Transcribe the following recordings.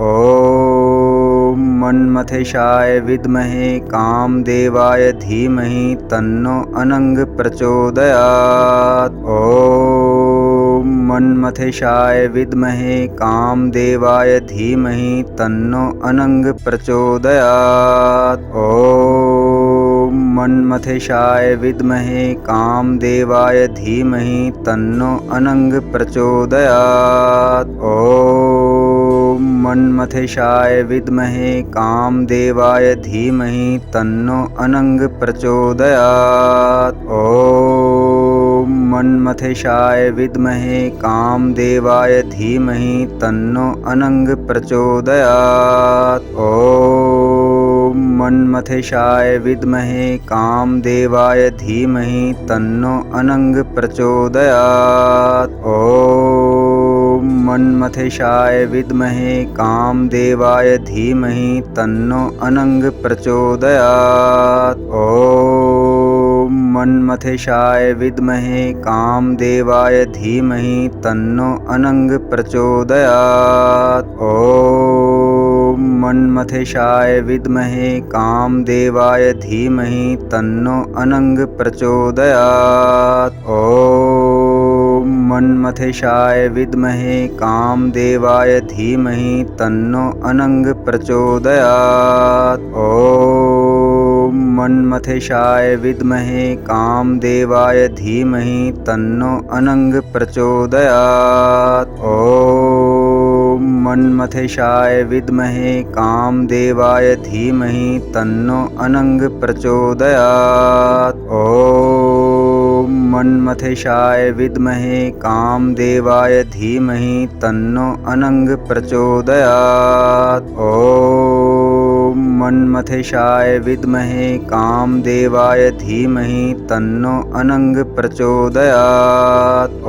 ॐ मन्मथेशाय विद्महे कामदेवाय धीमहि तन्नो अनंग प्रचोदयात्। ॐ मन्मथेशाय विद्महे कामदेवाय धीमहि तन्नो अनंग प्रचोदयात्। ॐ मन्मथेशाय विद्महे कामदेवाय धीमहि तन्नो अनंग प्रचोदयात्। ॐ मन्मथेशाय विद्महे कामदेवाय धीमहि तन्नो अनंग प्रचोदयात्। ॐ मन्मथेशाय विद्महे कामदेवाय धीमहि तन्नो अनंग प्रचोदयात्। ॐ मन्मथेशाय विद्महे कामदेवाय धीमहि तन्नो अनंग प्रचोदयात्। ॐ मन्मथेशाय विद्महे कामदेवाय धीमहि तन्नो अनंग प्रचोदयात्। ॐ मन्मथेशाय विद्महे कामदेवाय धीमहि तन्नो अनंग प्रचोदयात्। ॐ मन्मथेशाय विद्महे कामदेवाय धीमहि तन्नो अनंग प्रचोदयात्। ॐ मन्मथेशाय विद्महे कामदेवाय धीमहि तन्नो अनंग प्रचोदयात्। ॐ मन्मथेशाय विद्महे कामदेवाय धीमहि तन्नो अनंग प्रचोदयात्। ॐ मन्मथेशाय विद्महे कामदेवाय धीमहि तन्नो अनंग प्रचोदयात्। ॐ मन्मथेशाय विद्महे कामदेवाय धीमहि तन्नो अनंग प्रचोदयात्। ॐ मन्मथेशाय विद्महे कामदेवाय धीमहि तन्नो अनंग प्रचोदयात्।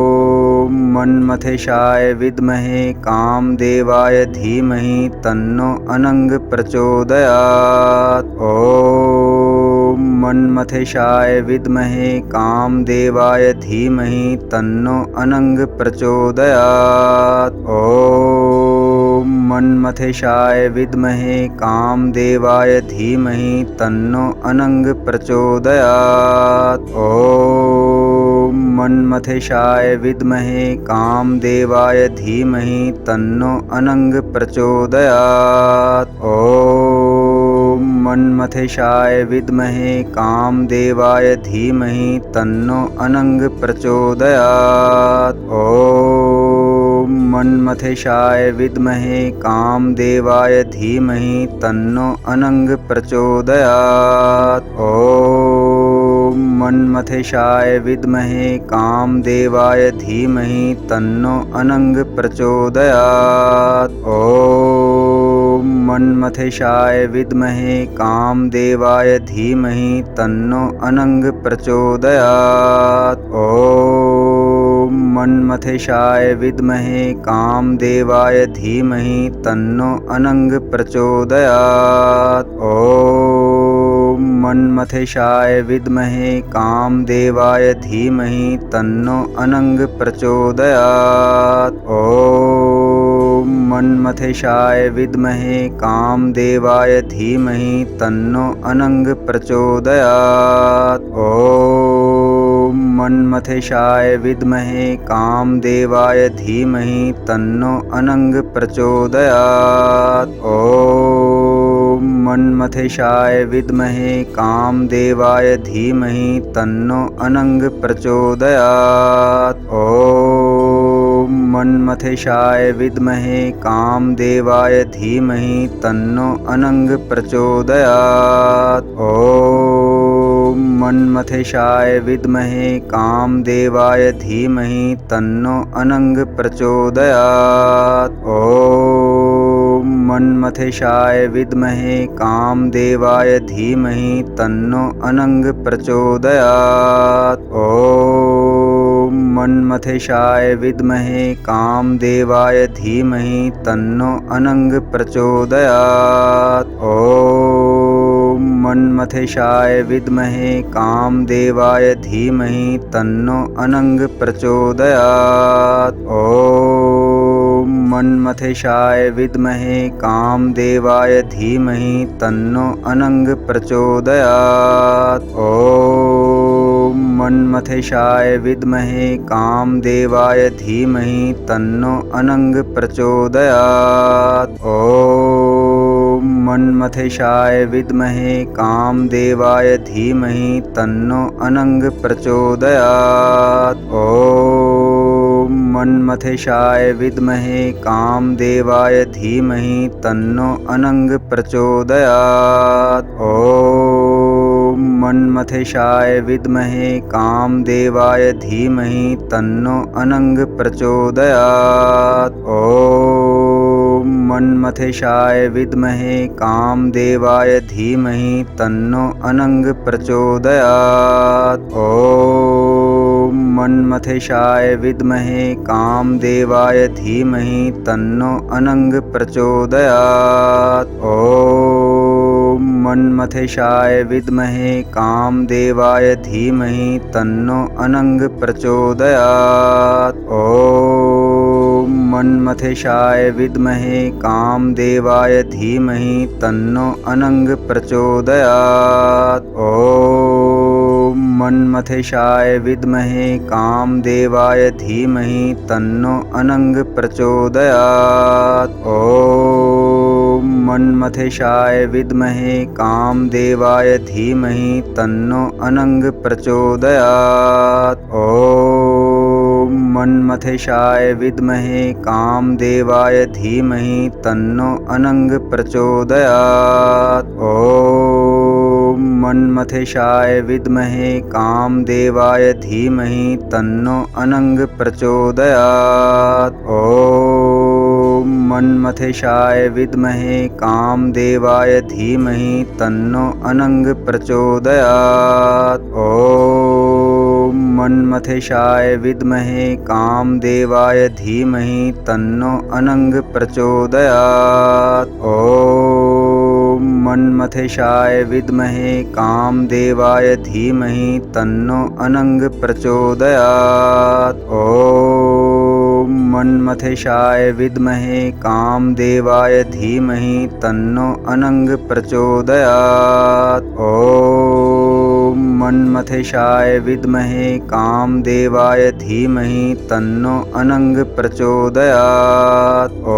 ॐ मन्मथेशाय विद्महे कामदेवाय धीमहि तन्नो अनंग प्रचोदयात्। ॐ मन्मथेशाय विद्महे कामदेवाय धीमहि तन्नो अनंग प्रचोदयात्। ॐ मन्मथेशाय विद्महे कामदेवाय धीमहि तन्नो अनंग प्रचोदयात्। ॐ मन्मथेशाय विद्महे कामदेवाय धीमहि तन्नो अनंग प्रचोदयात्। ॐ मन्मथेशाय विद्महे कामदेवाय धीमहि तन्नो अनंग प्रचोदयात्। ॐ मन्मथेशाय विद्महे कामदेवाय धीमहि तन्नो अनंग प्रचोदयात्। ॐ मन्मथेशाय विद्महे कामदेवाय धीमहि तन्नो अनंग प्रचोदयात्। ॐ मन्मथेशाय विद्महे कामदेवाय धीमहि तन्नो अनंग प्रचोदयात्। ॐ मन्मथेशाय विद्महे कामदेवाय धीमहि तन्नो अनंग प्रचोदयात्। ॐ मन्मथेशाय विद्महे कामदेवाय धीमहि तन्नो अनंग प्रचोदयात्। ॐ मन्मथेशाय विद्महे कामदेवाय धीमहि तन्नो अनंग प्रचोदयात्। ॐ मन्मथेशाय विद्महे कामदेवाय धीमहि तन्नो अनंग प्रचोदयात्। ॐ मन्मथेशाय विद्महे कामदेवाय धीमहि तन्नो अनंग प्रचोदयात्। ॐ मन्मथेशाय विद्महे कामदेवाय धीमहि तन्नो अनंग प्रचोदयात्। ॐ मन्मथेशाय विद्महे कामदेवाय धीमहि तन्नो अनंग प्रचोदयात्। ॐ मन्मथेशाय विद्महे कामदेवाय धीमहि तन्नो अनंग प्रचोदयात्। ॐ मन्मथेशाय विद्महे कामदेवाय धीमहि तन्नो अनंग प्रचोदयात्। ॐ मन्मथेशाय विद्महे कामदेवाय धीमहि तन्नो अनंग प्रचोदयात्। ॐ मन्मथेशाय विद्महे कामदेवाय धीमहि तन्नो अनंग प्रचोदयात्। ॐ मन्मथेशाय विद्महे कामदेवाय धीमहि तन्नो अनंग प्रचोदयात्। ॐ मन्मथेशाय विद्महे कामदेवाय धीमहि तन्नो अनंग प्रचोदयात्। ॐ मन्मथेशाय विद्महे कामदेवाय धीमहि तन्नो अनंग प्रचोदयात्। ॐ मन्मथेशाय विद्महे कामदेवाय धीमहि तन्नो अनंग प्रचोदयात्। ॐ मन्मथेशाय विद्महे कामदेवाय धीमहि तन्नो अनंग प्रचोदयात्। ॐ मन्मथेशाय विद्महे कामदेवाय धीमहि तन्नो अनंग प्रचोदयात्। ॐ मन्मथेशाय विद्महे कामदेवाय धीमहि तन्नो अनंग प्रचोदयात्। ॐ मन्मथेशाय विद्महे कामदेवाय धीमहि तन्नो अनंग प्रचोदयात्। ॐ मन्मथेशाय विद्महे कामदेवाय धीमहि तन्नो अनंग प्रचोदयात्। ॐ मन्मथेशाय विद्महे कामदेवाय धीमहि तन्नो अनंग प्रचोदयात्। ॐ मन्मथेशाय विद्महे कामदेवाय धीमहि तन्नो अनंग प्रचोदयात्। ॐ मन्मथेशाय विद्महे कामदेवाय धीमहि तन्नो अनंग प्रचोदयात्। ॐ मन्मथेशाय विद्महे कामदेवाय धीमहि तन्नो अनंग प्रचोदयात्। ॐ मन्मथेशाय विद्महे कामदेवाय धीमहि तन्नो अनंग प्रचोदयात्। ॐ मन्मथेशाय विद्महे कामदेवाय धीमहि तन्नो अनंग प्रचोदयात्। ॐ मन्मथेशाय विद्महे कामदेवाय धीमहि तन्नो अनंग प्रचोदयात्। ॐ मन्मथेशाय विद्महे कामदेवाय धीमहि तन्नो अनंग प्रचोदयात्। ॐ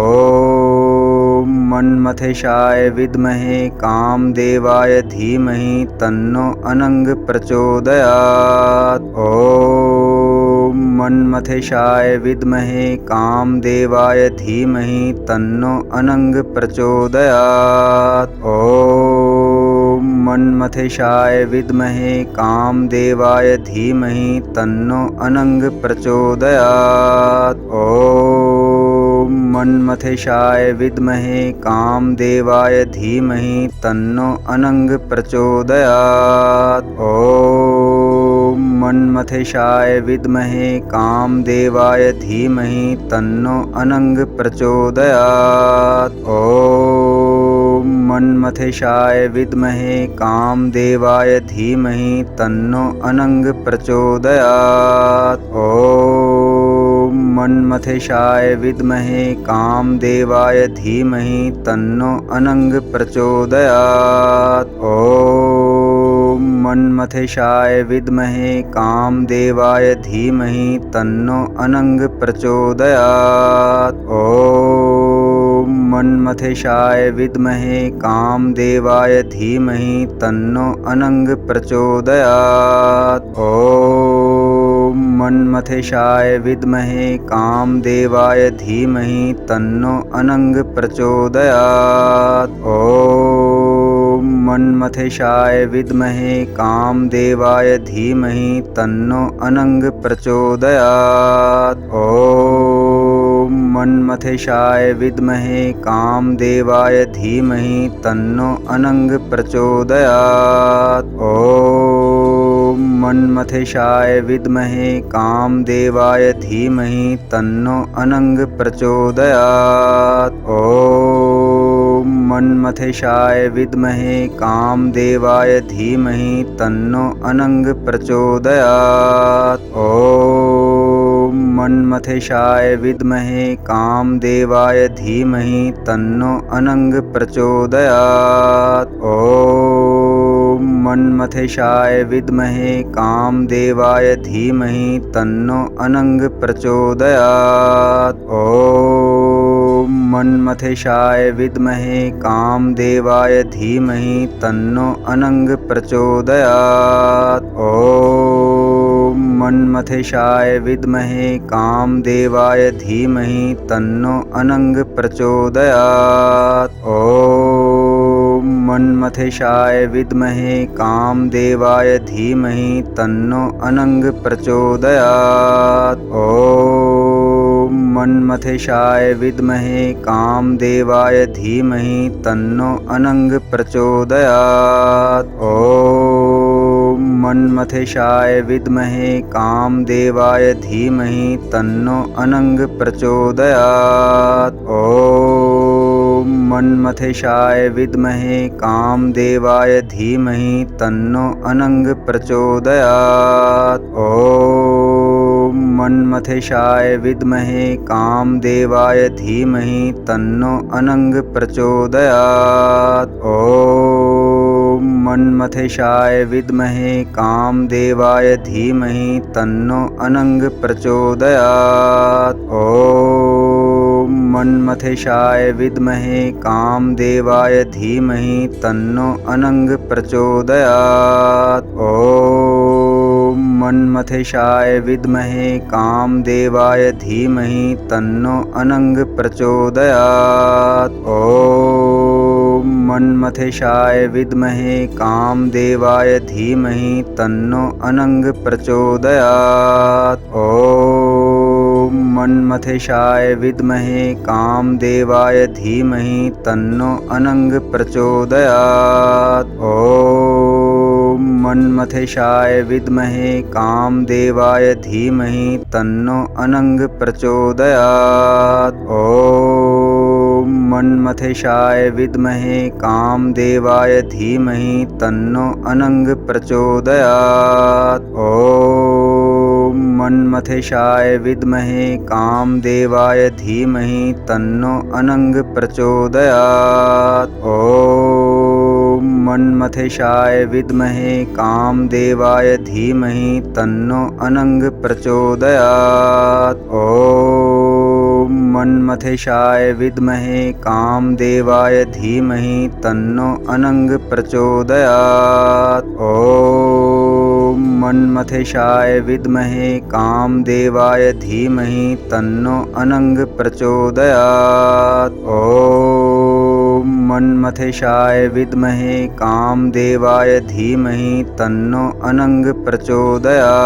मन्मथेशाय विद्महे कामदेवाय धीमहि तन्नो अनंग प्रचोदयात्। ॐ मन्मथेशाय विद्महे कामदेवाय धीमहि तन्नो अनंग प्रचोदयात्। ॐ मन्मथेशाय विद्महे कामदेवाय धीमहि तन्नो अनंग प्रचोदयात्। ॐ मन्मथेशाय विद्महे कामदेवाय धीमहि तन्नो अनंग प्रचोदयात्। ॐ मन्मथेशाय विद्महे कामदेवाय धीमहि तन्नो अनंग प्रचोदयात्। ॐ मन्मथेशाय विद्महे कामदेवाय धीमहि तन्नो अनंग प्रचोदयात्। ॐ मन्मथेशाय विद्महे कामदेवाय धीमहि तन्नो अनंग प्रचोदयात्। ॐ मन्मथेशाय विद्महे कामदेवाय धीमहि तन्नो अनंग प्रचोदयात्। ॐ मन्मथेशाय विद्महे कामदेवाय धीमहि तन्नो अनंग प्रचोदयात्। ॐ मन्मथेशाय विद्महे कामदेवाय धीमहि तन्नो अनंग प्रचोदयात्। ॐ मन्मथेशाय विद्महे कामदेवाय धीमहि तन्नो अनंग प्रचोदयात्। ॐ मन्मथेशाय विद्महे कामदेवाय धीमहि तन्नो अनंग प्रचोदयात्। ॐ मन्मथेशाय विद्महे कामदेवाय धीमहि तन्नो अनंग प्रचोदयात्। ॐ मन्मथेशाय विद्महे कामदेवाय धीमहि तन्नो अनंग प्रचोदयात्। ॐ ॐ मन्मथेशाय विद्महे कामदेवाय धीमहि तन्नो अनंग प्रचोदयात्। ॐ मन्मथेशाय विद्महे कामदेवाय धीमहि तन्नो अनंग प्रचोदयात्। ॐ मन्मथेशाय विद्महे कामदेवाय धीमहि तन्नो अनंग प्रचोदयात्। ॐ मन्मथेशाय विद्महे कामदेवाय धीमहि तन्नो अनंग प्रचोदयात्। ॐ मन्मथेशाय विद्महे कामदेवाय धीमहि तन्नो अनंग प्रचोदयात्। ॐ मन्मथेशाय विद्महे कामदेवाय धीमहि तन्नो अनंग प्रचोदयात्। ॐ मन्मथेशाय विद्महे कामदेवाय धीमहि तन्नो अनंग प्रचोदयात्। ॐ मन्मथेशाय विद्महे कामदेवाय धीमहि तन्नो अनंग प्रचोदयात्। ॐ मन्मथेशाय विद्महे कामदेवाय धीमहि तन्नो अनंग प्रचोदयात्। ॐ मन्मथेशाय विद्महे कामदेवाय धीमहि तन्नो अनंग प्रचोदयात्। ॐ मन्मथेशाय विद्महे कामदेवाय धीमहि तन्नो अनंग प्रचोदयात्। ॐ मन्मथेशाय विद्महे कामदेवाय धीमहि तन्नो अनंग प्रचोदयात्। ॐ मन्मथेशाय विद्महे कामदेवाय धीमहि तन्नो अनंग प्रचोदयात्। ॐ मन्मथेशाय विद्महे कामदेवाय धीमहि तन्नो अनंग प्रचोदयात्। ॐ मन्मथेशाय विद्महे कामदेवाय धीमहि तन्नो अनंग प्रचोदयात्। ॐ मन्मथेशाय विद्महे कामदेवाय धीमहि तन्नो अनंग प्रचोदयात्। ॐ मन्मथेशाय विद्महे कामदेवाय धीमहि तन्नो अनंग प्रचोदयात्। ॐ मन्मथेशाय विद्महे कामदेवाय धीमहि तन्नो अनंग प्रचोदयात्। ॐ मन्मथेशाय विद्महे कामदेवाय धीमहि तन्नो अनंग प्रचोदयात्। ॐ मन्मथेशाय विद्महे कामदेवाय धीमहि तन्नो अनंग प्रचोदयात्। ॐ मन्मथेशाय विद्महे कामदेवाय धीमहि तन्नो अनंग प्रचोदयात्।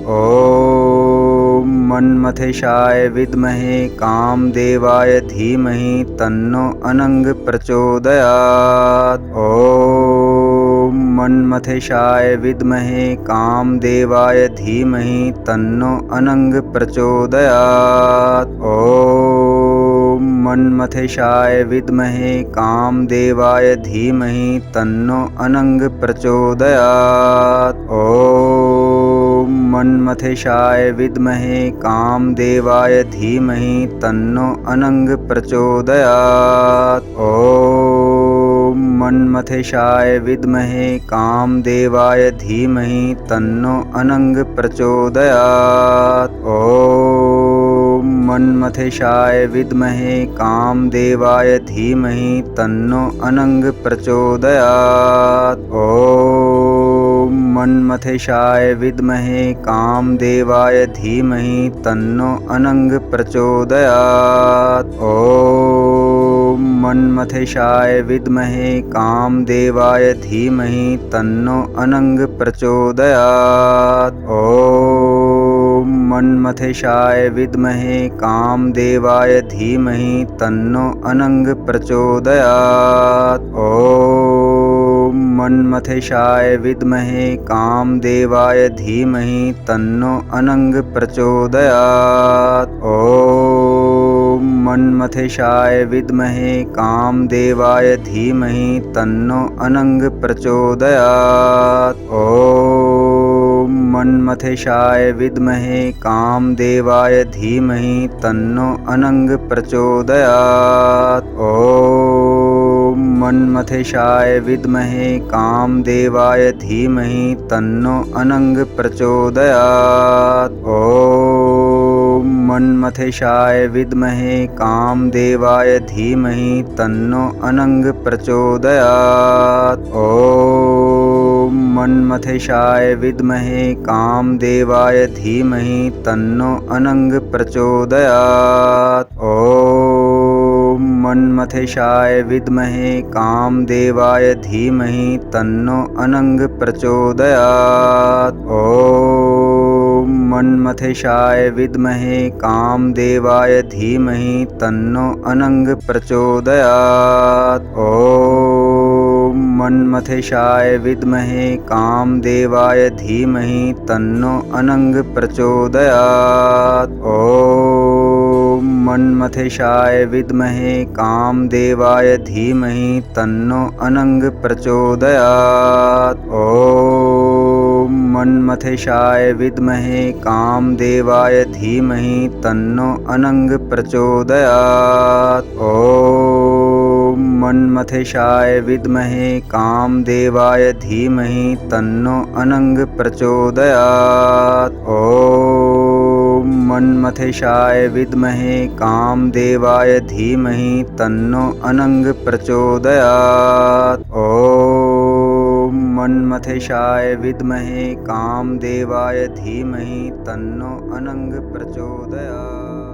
ॐ मन्मथेशाय विद्महे कामदेवाय धीमहि तन्नो अनंग प्रचोदयात्। ॐ मन्मथेशाय विद्महे कामदेवाय धीमहि तन्नो अनंग प्रचोदयात्। ॐ मन्मथेशाय विद्महे कामदेवाय धीमहि तन्नो अनंग प्रचोदयात्। ॐ मन्मथेशाय विद्महे कामदेवाय धीमहि तन्नो अनंग प्रचोदयात्। ॐ मन्मथेशाय विद्महे कामदेवाय धीमहि तन्नो अनंग प्रचोदयात्। ॐ मन्मथेशाय विद्महे कामदेवाय धीमहि तन्नो अनंग प्रचोदयात्। ॐ मन्मथेशाय विद्महे कामदेवाय धीमहि तन्नो अनंग प्रचोदयात्। ॐ मन्मथेशाय विद्महे कामदेवाय धीमहि तन्नो अनंग प्रचोदयात्। ॐ मन्मथेशाय विद्महे कामदेवाय धीमहि तन्नो अनंग प्रचोदयात्। ॐ मन्मथेशाय विद्महे कामदेवाय धीमहि तन्नो अनंग प्रचोदयात्। ॐ मन्मथेशाय विद्महे कामदेवाय धीमहि तन्नो अनंग प्रचोदयात्। ॐ मन्मथेशाय विद्महे कामदेवाय धीमहि तन्नो अनंग प्रचोदयात्। ॐ मन्मथेशाय विद्महे कामदेवाय धीमहि तन्नो अनंग प्रचोदयात्। ॐ मन्मथेशाय विद्महे कामदेवाय धीमहि तन्नो अनंग प्रचोदयात्। ॐ मन्मथेशाय विद्महे कामदेवाय धीमहि तन्नो अनंग प्रचोदयात्। ॐ मन्मथेशाय विद्महे कामदेवाय धीमहि तन्नो अनंग प्रचोदयात्। ॐ मन्मथेशाय विद्महे कामदेवाय धीमहि तन्नो अनंग प्रचोदयात्। ॐ मन्मथेशाय विद्महे कामदेवाय धीमहि तन्नो अनंग प्रचोदयात्। ॐ मन्मथेशाय विद्महे कामदेवाय धीमहि तन्नो अनंग प्रचोदयात्। ॐ मन्मथेशाय विद्महे कामदेवाय धीमहि तन्नो अनंग प्रचोदयात्। ॐ मन्मथेशाय विद्महे कामदेवाय धीमहि तन्नो अनंग प्रचोदयात्। ॐ मन्मथेशाय विद्महे कामदेवाय धीमहि तन्नो अनंग प्रचोदयात्। ॐ मन्मथेशाय विद्महे कामदेवाय धीमहि तन्नो अनंग प्रचोदयात्।